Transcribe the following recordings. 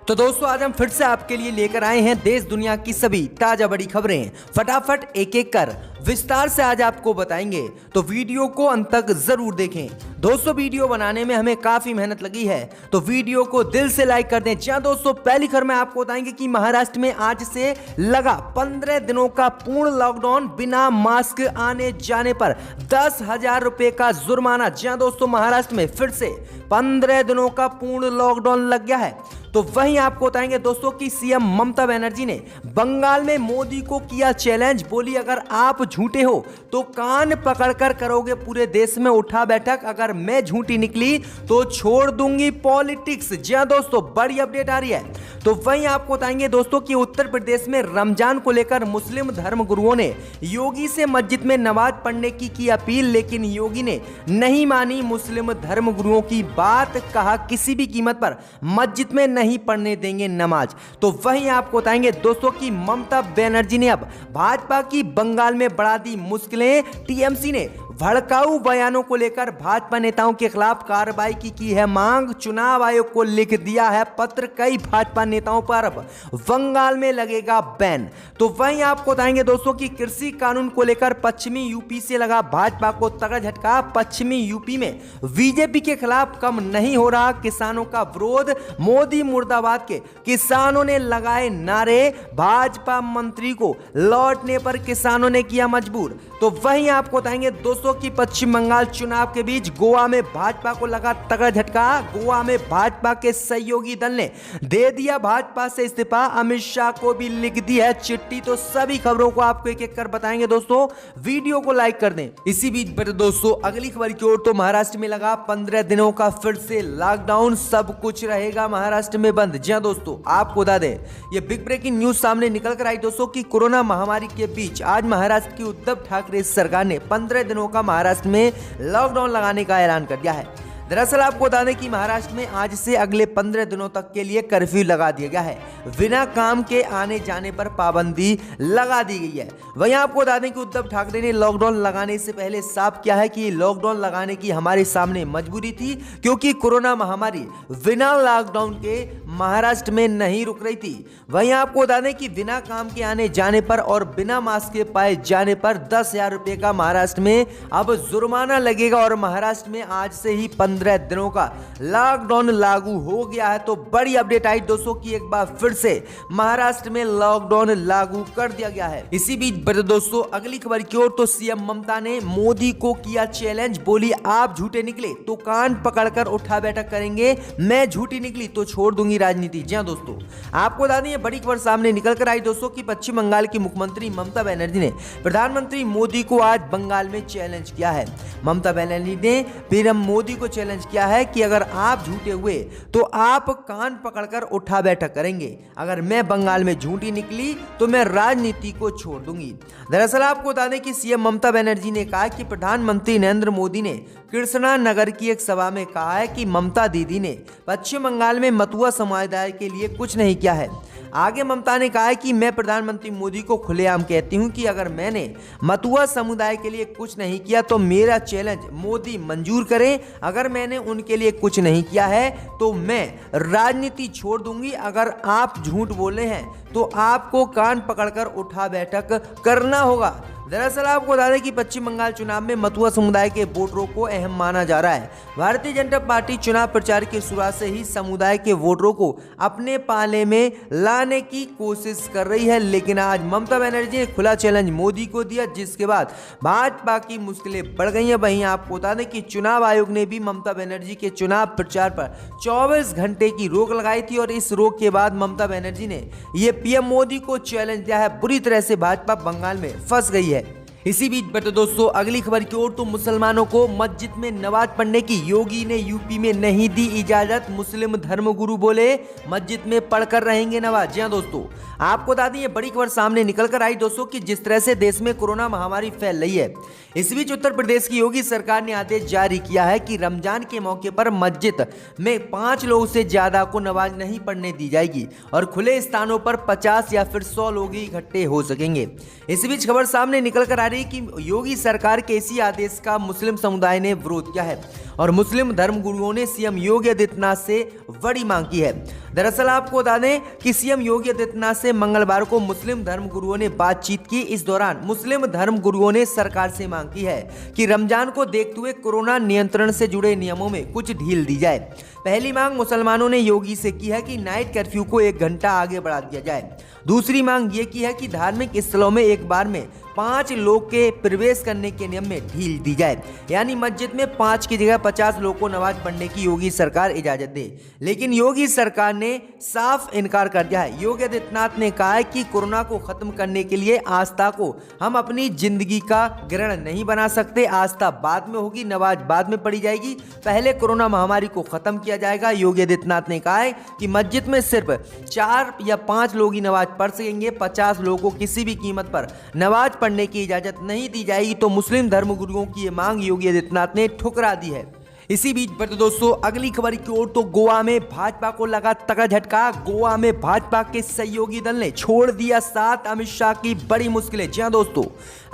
तो दोस्तों आज हम फिर से आपके लिए लेकर आए हैं देश दुनिया की सभी ताजा बड़ी खबरें। फटाफट एक एक कर विस्तार से आज आपको बताएंगे, तो वीडियो को अंत तक जरूर देखें। दोस्तों वीडियो बनाने में हमें काफी मेहनत लगी है, तो वीडियो को दिल से लाइक कर दें। जहां दोस्तों पहली खबर में आपको बताएंगे कि महाराष्ट्र में आज से लगा 15 दिनों का पूर्ण लॉकडाउन, बिना मास्क आने जाने पर 10,000 रुपए का जुर्माना। जहां दोस्तों महाराष्ट्र में फिर से 15 दिनों का पूर्ण लॉकडाउन लग गया है। तो वहीं आपको बताएंगे दोस्तों कि सीएम ममता बनर्जी ने बंगाल में मोदी को किया चैलेंज। बोली अगर आप झूठे हो तो कान पकड़कर करोगे पूरे देश में उठा बैठक, अगर मैं झूठी निकली तो छोड़ दूंगी पॉलिटिक्स। जी हां दोस्तों बड़ी अपडेट आ रही है। तो वहीं आपको बताएंगे दोस्तों कि उत्तर प्रदेश में रमजान को लेकर मुस्लिम धर्म गुरुओं ने योगी से मस्जिद में नमाज पढ़ने की अपील, लेकिन योगी ने नहीं मानी मुस्लिम धर्म गुरुओं की बात। कहा किसी भी कीमत पर मस्जिद में नहीं पढ़ने देंगे नमाज। तो वहीं आपको बताएंगे दोस्तों कि ममता बनर्जी ने अब भाजपा की बंगाल में बढ़ा दी मुश्किलें। टीएमसी ने भड़काऊ बयानों को लेकर भाजपा नेताओं के खिलाफ कार्रवाई की है मांग। चुनाव आयोग को लिख दिया है पत्र, कई भाजपा नेताओं पर अब बंगाल में लगेगा बैन। तो वहीं आपको बताएंगे दोस्तों कि कृषि कानून को लेकर पश्चिमी यूपी से लगा भाजपा को तगड़ा झटका। पश्चिमी यूपी में बीजेपी के खिलाफ कम नहीं हो रहा किसानों का विरोध। मोदी मुर्दाबाद के किसानों ने लगाए नारे, भाजपा मंत्री को लौटने पर किसानों ने किया मजबूर। तो वहीं आपको बताएंगे दोस्तों कि पश्चिम बंगाल चुनाव के बीच गोवा में भाजपा को लगा तगड़ा झटका। गोवा में भाजपा के सहयोगी दल ने दे दिया भाजपा से इस्तीफा, अमित शाह को भी लिख दी है चिट्ठी। तो सभी खबरों को आपको एक एक कर बताएंगे दोस्तों, वीडियो को लाइक कर दें। इसी बीच दोस्तों अगली खबर की ओर, तो महाराष्ट्र में लगा 15 दिनों का फिर से लॉकडाउन, सब कुछ रहेगा महाराष्ट्र में बंद। जी हां दोस्तों आपको बता दें, ये बिग ब्रेकिंग न्यूज सामने निकल कर आई दोस्तों कि कोरोना महामारी के बीच आज महाराष्ट्र की उद्धव ठाकरे सरकार ने 15 दिनों का महाराष्ट्र में लॉकडाउन लगाने का ऐलान कर दिया है। दरअसल आपको बता दें कि महाराष्ट्र में आज से अगले 15 दिनों तक के लिए कर्फ्यू लगा दिया गया है, बिना काम के आने जाने पर पाबंदी लगा दी गई है। वहीं आपको बता दें कि उद्धव ठाकरे ने लॉकडाउन लगाने से पहले साफ किया है कि लॉकडाउन लगाने की हमारे सामने मजबूरी थी, क्योंकि कोरोना महामारी बिना लॉकडाउन के महाराष्ट्र में नहीं रुक रही थी। वहीं आपको बता दें कि बिना काम के आने जाने पर और बिना मास्क के पाए जाने पर 10,000 रुपए का महाराष्ट्र में अब जुर्माना लगेगा। और महाराष्ट्र में आज से ही 15 दिनों का लॉकडाउन लागू हो गया है। तो बड़ी अपडेट आई दोस्तों कि एक बार फिर से महाराष्ट्र में लॉकडाउन लागू कर दिया गया है। इसी बीच दोस्तों अगली खबर की ओर, तो सीएम ममता ने मोदी को किया चैलेंज। बोली आप झूठे निकले तो कान पकड़कर उठा बैठक करेंगे, मैं झूठी निकली तो छोड़ दूंगी राजनीति। जी हां दोस्तों आपको बता दें ये बड़ी खबर सामने निकल कर आई दोस्तों कि पश्चिम बंगाल की मुख्यमंत्री ममता बनर्जी ने प्रधानमंत्री मोदी को आज बंगाल में चैलेंज किया है। ममता बनर्जी ने पीएम मोदी को चैलेंज किया है कि अगर आप झूठे हुए तो आप कान पकड़कर उठा बैठक करेंगे, अगर मैं बंगाल में झूठी निकली तो मैं राजनीति को छोड़ दूंगी। दरअसल आपको बता दें कि सीएम ममता बनर्जी ने कहा कि प्रधानमंत्री नरेंद्र मोदी ने कृष्णा नगर की एक सभा में कहा है कि ममता दीदी ने पश्चिम बंगाल में मथुआ समुदाय के लिए कुछ नहीं किया है। आगे ममता ने कहा है कि मैं प्रधानमंत्री मोदी को खुलेआम कहती हूं कि अगर मैंने मथुआ समुदाय के लिए कुछ नहीं किया तो मेरा चैलेंज मोदी मंजूर करें, अगर मैंने उनके लिए कुछ नहीं किया है तो मैं राजनीति छोड़ दूंगी। अगर आप झूठ बोले हैं तो आपको कान पकड़कर उठा बैठक करना होगा। दरअसल आपको बता दें कि पश्चिम बंगाल चुनाव में मथुआ समुदाय के वोटरों को अहम माना जा रहा है। भारतीय जनता पार्टी चुनाव प्रचार की शुरुआत से ही समुदाय के वोटरों को अपने पाले में लाने की कोशिश कर रही है, लेकिन आज ममता बनर्जी ने खुला चैलेंज मोदी को दिया, जिसके बाद भाजपा की मुश्किलें बढ़ गई हैं। वहीं आपको बता दें कि चुनाव आयोग ने भी ममता बनर्जी के चुनाव प्रचार पर 24 घंटे की रोक लगाई थी, और इस रोक के बाद ममता बनर्जी ने ये पीएम मोदी को चैलेंज दिया है। बुरी तरह से भाजपा बंगाल में फंस गई है। इसी बीच दोस्तों अगली खबर की ओर, तो मुसलमानों को मस्जिद में नमाज पढ़ने की योगी ने यूपी में नहीं दी इजाजत। मुस्लिम धर्मगुरु बोले मस्जिद में पढ़कर रहेंगे नमाज। जी हां दोस्तों आपको बता दें ये बड़ी खबर सामने निकल कर आई दोस्तों कि जिस तरह से देश में कोरोना महामारी फैल रही है, इस बीच उत्तर प्रदेश की योगी सरकार ने आदेश जारी किया है कि रमजान के मौके पर मस्जिद में 5 लोगों से ज्यादा को नमाज नहीं पढ़ने दी जाएगी, और खुले स्थानों पर 50 या फिर 100 लोग ही इकट्ठे हो सकेंगे। इस बीच खबर सामने निकल कर आ रही कि योगी सरकार के इसी आदेश का मुस्लिम समुदाय ने विरोध किया है और मुस्लिम धर्मगुरुओं ने सीएम योगी आदित्यनाथ से बड़ी मांग की है। दरअसल आपको बता दें कि सीएम योगी आदित्यनाथ से मंगलवार को मुस्लिम धर्मगुरुओं ने बातचीत की। इस दौरान मुस्लिम धर्मगुरुओं ने सरकार से मांग की है कि रमजान को देखते हुए कोरोना नियंत्रण से जुड़े नियमों में कुछ ढील दी जाए। पहली मांग मुसलमानों ने योगी से की है कि नाइट कर्फ्यू को 1 घंटा आगे बढ़ा दिया जाए। दूसरी मांग ये की है कि धार्मिक स्थलों में एक बार में 5 लोग के प्रवेश करने के नियम में ढील दी जाए, यानी मस्जिद में 5 की जगह 50 लोगों को नमाज पढ़ने की योगी सरकार इजाजत दे। लेकिन योगी सरकार ने साफ इनकार कर दिया है। योगी आदित्यनाथ ने कहा है कि कोरोना को खत्म करने के लिए आस्था को हम अपनी जिंदगी का ग्रहण नहीं बना सकते। आस्था बाद में होगी, नमाज बाद में पढ़ी जाएगी, पहले कोरोना महामारी को खत्म किया जाएगा। योगी आदित्यनाथ ने कहा है कि मस्जिद में सिर्फ 4 या 5 लोग ही नमाज पढ़ सकेंगे, 50 लोगों को किसी भी कीमत पर नमाज पढ़ने की इजाजत नहीं दी जाएगी। तो मुस्लिम धर्मगुरुओं की ये मांग योगी आदित्यनाथ ने ठुकरा दी है। इसी बीच बढ़ते दोस्तों अगली खबर की ओर, तो गोवा में भाजपा को लगा तगड़ा झटका। गोवा में भाजपा के सहयोगी दल ने छोड़ दिया साथ अमित शाह की बड़ी मुश्किलें। जी हां दोस्तों,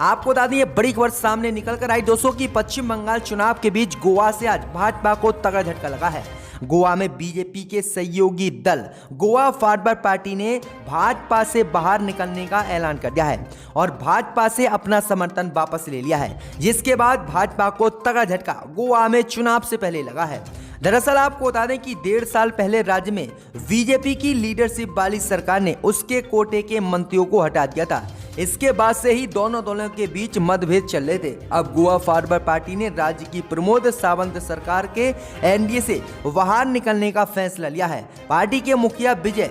आपको बता दें ये बड़ी खबर सामने निकल कर आई दोस्तों कि पश्चिम बंगाल चुनाव के बीच गोवा से आज भाजपा को तगड़ा झटका लगा है। गोवा में बीजेपी के सहयोगी दल गोवा फॉरवर्ड पार्टी ने भाजपा से बाहर निकलने का ऐलान कर दिया है और भाजपा से अपना समर्थन वापस ले लिया है, जिसके बाद भाजपा को तगड़ा झटका गोवा में चुनाव से पहले लगा है। दरअसल आपको बता दें कि 1.5 साल पहले राज्य में बीजेपी की लीडरशिप वाली सरकार ने उसके कोटे के मंत्रियों को हटा दिया था। इसके बाद से ही दोनों दलों के बीच मतभेद चल रहे थे। अब गोवा फॉरवर्ड पार्टी ने राज्य की प्रमोद सावंत सरकार के एनडीए से बाहर निकलने का फैसला लिया है। पार्टी के मुखिया विजय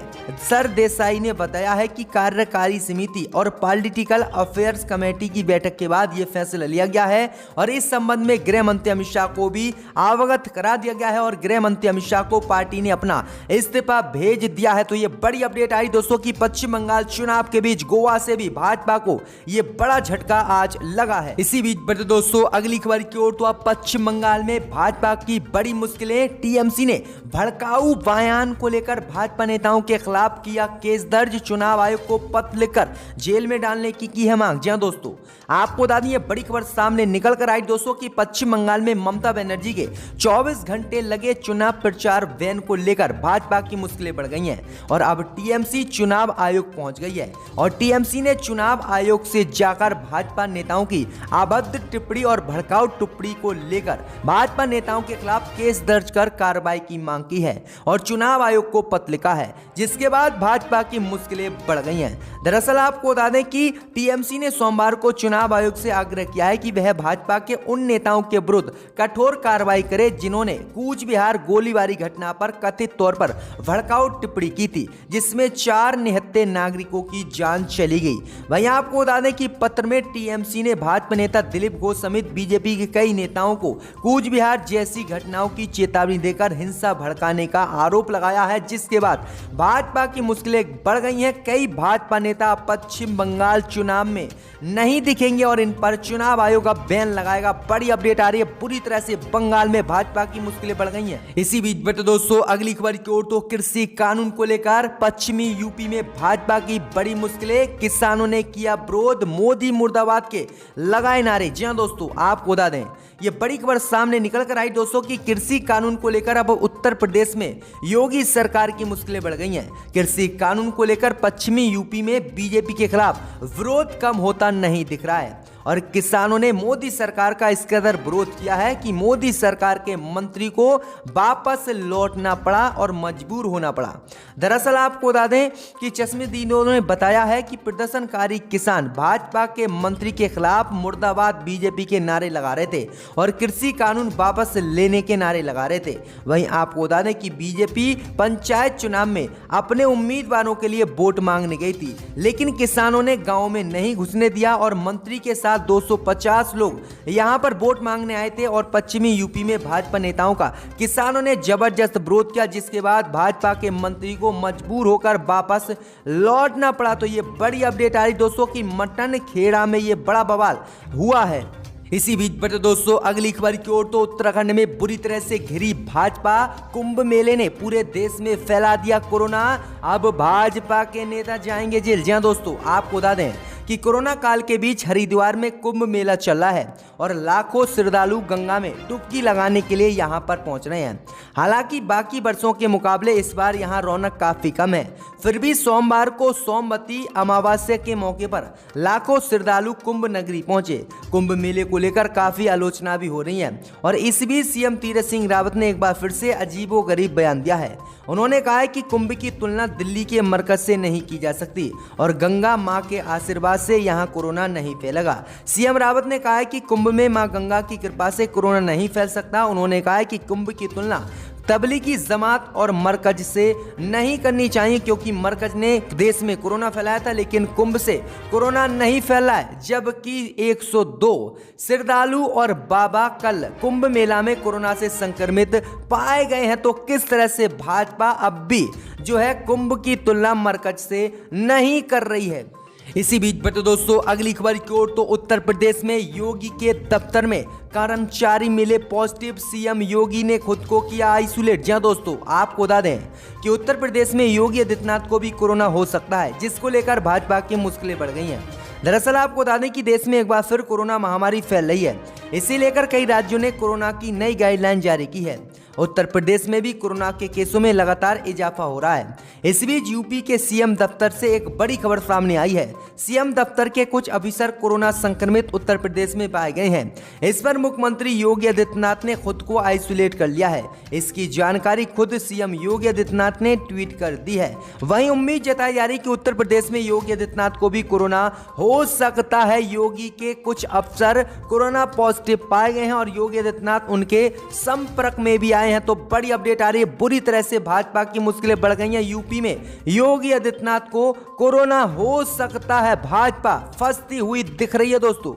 सरदेसाई ने बताया है कि कार्यकारी समिति और पॉलिटिकल अफेयर्स कमेटी की बैठक के बाद ये फैसला लिया गया है और इस संबंध में गृह मंत्री अमित शाह को भी अवगत करा दिया गया है और गृह मंत्री अमित शाह को पार्टी ने अपना इस्तीफा भेज दिया है। तो ये बड़ी अपडेट आई दोस्तों कि पश्चिम बंगाल चुनाव के बीच गोवा से भी भाजपा को ये बड़ा झटका आज लगा है। इसी बीच बढ़ते दोस्तों अगली खबर की ओर, तो अब पश्चिम बंगाल में भाजपा की बड़ी मुश्किलें। टीएमसी ने भड़काऊ बयान को लेकर भाजपा नेताओं के खिलाफ किया केस दर्ज। चुनाव आयोग को पत्र लिखकर जेल में डालने की है मांग। जी हां दोस्तों, आपको बता दें ये बड़ी खबर सामने निकल कर आई दोस्तों कि पश्चिम बंगाल में ममता बनर्जी के 24 घंटे लगे चुनाव प्रचार वैन को लेकर भाजपा की मुश्किलें बढ़ गई हैं और अब टीएमसी चुनाव आयोग पहुंच गई है और टीएमसी ने चुनाव आयोग से जाकर भाजपा नेताओं की अभद्र टिप्पणी और भड़काऊ टिप्पणी को लेकर भाजपा नेताओं के खिलाफ केस दर्ज कर कार्रवाई की मांग की है और चुनाव आयोग को पत्र लिखा है, जिसके बाद भाजपा की मुश्किलें बढ़ गई हैं। दरअसल आपको बता दें कि टीएमसी ने सोमवार को चुनाव आयोग से आग्रह किया है कि वह भाजपा के उन नेताओं के विरुद्ध कठोर कार्रवाई करे जिन्होंने कूच बिहार गोलीबारी घटना पर कथित तौर पर भड़काऊ टिप्पणी की थी, जिसमें 4 निहत्थे नागरिकों की जान चली गई। वहीं आपको बता दें कि पत्र में टीएमसी ने भाजपा नेता दिलीप घोष समेत बीजेपी के कई नेताओं को कूच बिहार जैसी घटनाओं की चेतावनी देकर हिंसा भड़काने का आरोप लगाया है, जिसके बाद भाजपा की मुश्किलें बढ़ गई हैं। कई भाजपा नेता पश्चिम बंगाल चुनाव में नहीं दिखेंगे और इन पर चुनाव आयोग अब बैन लगाएगा। बड़ी अपडेट आ रही है, पूरी तरह से बंगाल में भाजपा की मुश्किलें बढ़ गई हैं। इसी बीच बटे दोस्तों अगली खबर की ओर, तो कृषि कानून को लेकर पश्चिमी यूपी में भाजपा की बड़ी मुश्किलें। किसानों ने किया विरोध, मोदी मुर्दाबाद के लगाए नारे। जी हां दोस्तों, आपको बता दें ये बड़ी खबर सामने निकल कर आई दोस्तों कि कृषि कानून को लेकर अब उत्तर प्रदेश में योगी सरकार की मुश्किलें बढ़ गई हैं। कृषि कानून को लेकर पश्चिमी यूपी में बीजेपी के खिलाफ विरोध कम होता नहीं दिख रहा है और किसानों ने मोदी सरकार का इस कदर विरोध किया है कि मोदी सरकार के मंत्री को वापस लौटना पड़ा और मजबूर होना पड़ा। दरअसल आपको बता दें कि चश्मदीदों ने बताया है कि प्रदर्शनकारी किसान भाजपा के मंत्री के खिलाफ मुर्दाबाद बीजेपी के नारे लगा रहे थे और कृषि कानून वापस लेने के नारे लगा रहे थे। वहीं आपको बता दें कि बीजेपी पंचायत चुनाव में अपने उम्मीदवारों के लिए वोट मांगने गई थी, लेकिन किसानों ने गांव में नहीं घुसने दिया और मंत्री के साथ 250 लोग यहां पर वोट मांगने आए थे और पश्चिमी यूपी में भाजपा नेताओं का किसानों ने जबरदस्त विरोध किया, जिसके बाद भाजपा के मंत्री को मजबूर होकर वापस लौटना पड़ा। तो ये बड़ी अपडेट आ रही दोस्तों कि मटन खेड़ा में ये बड़ा बवाल हुआ है। इसी बीच बटे दोस्तों अगली खबर की ओर, तो उत्तराखंड में बुरी तरह से घिरी भाजपा। कुंभ मेले ने पूरे देश में फैला दिया कोरोना, अब भाजपा के नेता जाएंगे जेल। जी हां दोस्तों, आपको बता दें कि कोरोना काल के बीच हरिद्वार में कुंभ मेला चल रहा है और लाखों श्रद्धालु गंगा में डुबकी लगाने के लिए यहां पर पहुंच रहे हैं। हालांकि बाकी वर्षों के मुकाबले इस बार यहां रौनक काफी कम है, फिर भी सोमवार को सोमवती अमावस्या के मौके पर लाखों श्रद्धालु कुंभ नगरी पहुंचे। कुंभ मेले को लेकर काफी आलोचना भी हो रही है और इस बीच सीएम तीरथ सिंह रावत ने एक बार फिर से अजीबोगरीब बयान दिया है। उन्होंने कहा है कि कुंभ की तुलना दिल्ली के मरकज से नहीं की जा सकती और गंगा मां के आशीर्वाद से यहां कोरोना नहीं फैलेगा। सीएम रावत ने कहा है कि कुंभ में मां गंगा की कृपा से कोरोना नहीं फैल सकता। उन्होंने कहा है कि कुंभ की तुलना तबलीगी जमात और मरकज से नहीं करनी चाहिए, क्योंकि मरकज ने देश में कोरोना फैलाया था लेकिन कुंभ से कोरोना नहीं फैला है। जबकि 102 श्रद्धालु और बाबा कल कुंभ मेला में कोरोना से संक्रमित पाए गए हैं, तो किस तरह से भाजपा अब भी जो है कुंभ की तुलना मरकज से नहीं कर रही है। इसी बीच बटे दोस्तों अगली खबर की ओर, तो उत्तर प्रदेश में योगी के दफ्तर में कर्मचारी मिले पॉजिटिव, सीएम योगी ने खुद को किया आइसोलेट। जी दोस्तों, आपको बता दें कि उत्तर प्रदेश में योगी आदित्यनाथ को भी कोरोना हो सकता है, जिसको लेकर भाजपा की मुश्किलें बढ़ गई हैं। दरअसल आपको बता दें कि देश में एक बार फिर कोरोना महामारी फैल रही है, इसी लेकर कई राज्यों ने कोरोना की नई गाइडलाइन जारी की है। उत्तर प्रदेश में भी कोरोना के केसों में लगातार इजाफा हो रहा है। इस बीच यूपी के सीएम दफ्तर से एक बड़ी खबर सामने आई है। सीएम दफ्तर के कुछ अफसर कोरोना संक्रमित उत्तर प्रदेश में पाए गए हैं। इस पर मुख्यमंत्री योगी आदित्यनाथ ने खुद को आइसोलेट कर लिया है। इसकी जानकारी खुद सीएम योगी आदित्यनाथ ने ट्वीट कर दी है। वहीं उम्मीद जताई जा रही कि उत्तर प्रदेश में योगी आदित्यनाथ को भी कोरोना हो सकता है। योगी के कुछ अफसर कोरोना पॉजिटिव पाए गए हैं और योगी आदित्यनाथ उनके संपर्क में भी आए हैं। तो बड़ी अपडेट आ रही है, बुरी तरह से भाजपा की मुश्किलें बढ़ गई हैं। यूपी में योगी आदित्यनाथ को कोरोना हो सकता है, भाजपा फंसती हुई दिख रही है दोस्तों।